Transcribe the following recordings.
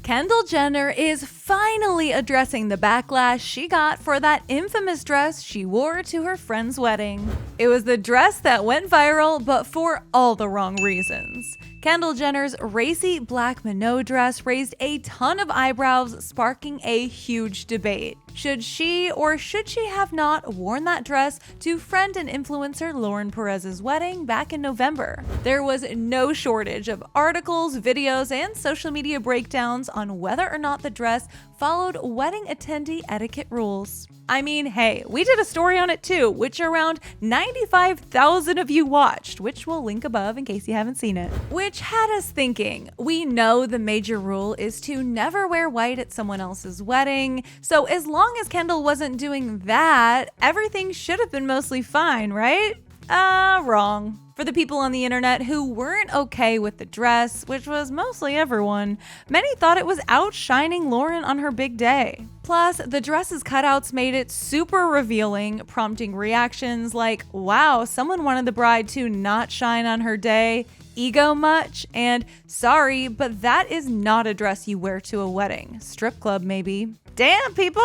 Kendall Jenner is finally addressing the backlash she got for that infamous dress she wore to her friend's wedding. It was the dress that went viral, but for all the wrong reasons. Kendall Jenner's racy black Minot dress raised a ton of eyebrows, sparking a huge debate. Should she or should she have not worn that dress to friend and influencer Lauren Perez's wedding back in November? There was no shortage of articles, videos, and social media breakdowns on whether or not the dress followed wedding attendee etiquette rules. I mean, hey, we did a story on it too, which around 95,000 of you watched, which we'll link above in case you haven't seen it. Which had us thinking, we know the major rule is to never wear white at someone else's wedding, so as long as Kendall wasn't doing that, everything should have been mostly fine, right? Wrong. For the people on the internet who weren't okay with the dress, which was mostly everyone, many thought it was outshining Lauren on her big day. Plus, the dress's cutouts made it super revealing, prompting reactions like, wow, someone wanted the bride to not shine on her day, ego much, and sorry, but that is not a dress you wear to a wedding. Strip club, maybe. Damn, people!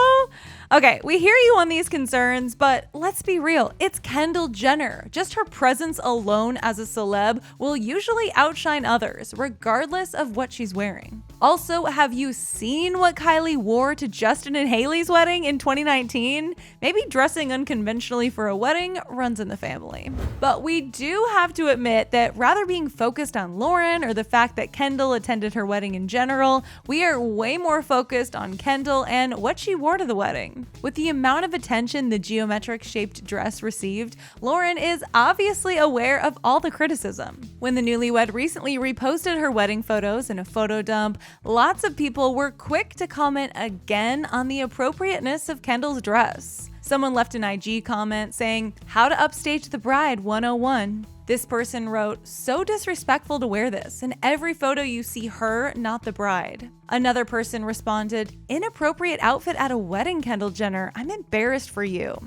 Okay, we hear you on these concerns, but let's be real, it's Kendall Jenner. Just her presence alone as a celeb will usually outshine others, regardless of what she's wearing. Also, have you seen what Kylie wore to Justin and Hailey's wedding in 2019? Maybe dressing unconventionally for a wedding runs in the family. But we do have to admit that rather being focused on Lauren or the fact that Kendall attended her wedding in general, we are way more focused on Kendall and what she wore to the wedding. With the amount of attention the geometric-shaped dress received, Lauren is obviously aware of all the criticism. When the newlywed recently reposted her wedding photos in a photo dump, lots of people were quick to comment again on the appropriateness of Kendall's dress. Someone left an IG comment saying, "How to upstage the bride 101. This person wrote, "So disrespectful to wear this. In every photo you see her, not the bride." Another person responded, "Inappropriate outfit at a wedding, Kendall Jenner. I'm embarrassed for you.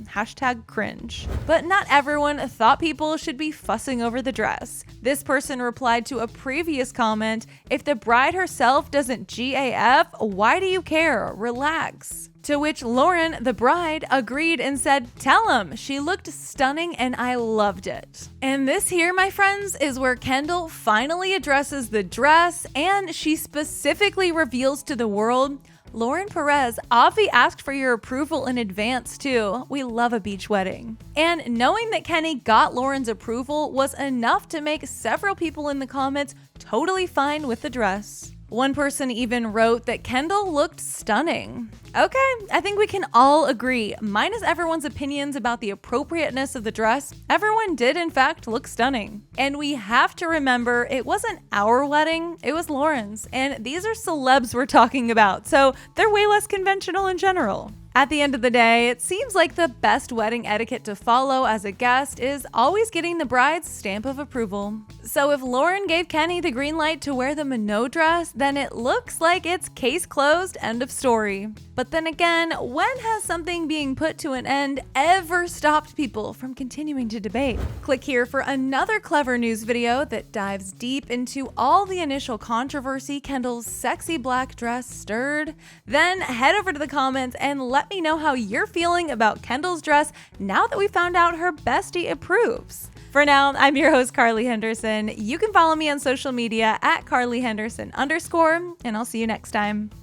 #cringe. But not everyone thought people should be fussing over the dress. This person replied to a previous comment, "If the bride herself doesn't GAF, why do you care? Relax." To which Lauren, the bride, agreed and said, "Tell him, she looked stunning and I loved it." And this here, my friends, is where Kendall finally addresses the dress, and she specifically reveals to the world, "Lauren Perez, Avi asked for your approval in advance too. We love a beach wedding." And knowing that Kenny got Lauren's approval was enough to make several people in the comments totally fine with the dress. One person even wrote that Kendall looked stunning. Okay, I think we can all agree, minus everyone's opinions about the appropriateness of the dress, everyone did in fact look stunning. And we have to remember, it wasn't our wedding, it was Lauren's, and these are celebs we're talking about, so they're way less conventional in general. At the end of the day, it seems like the best wedding etiquette to follow as a guest is always getting the bride's stamp of approval. So if Lauren gave Kenny the green light to wear the Minot dress, then it looks like it's case closed, end of story. But then again, when has something being put to an end ever stopped people from continuing to debate? Click here for another clever news video that dives deep into all the initial controversy Kendall's sexy black dress stirred. Then head over to the comments and let me know how you're feeling about Kendall's dress now that we found out her bestie approves. For now, I'm your host, Carly Henderson. You can follow me on social media at @CarlyHenderson_, and I'll see you next time.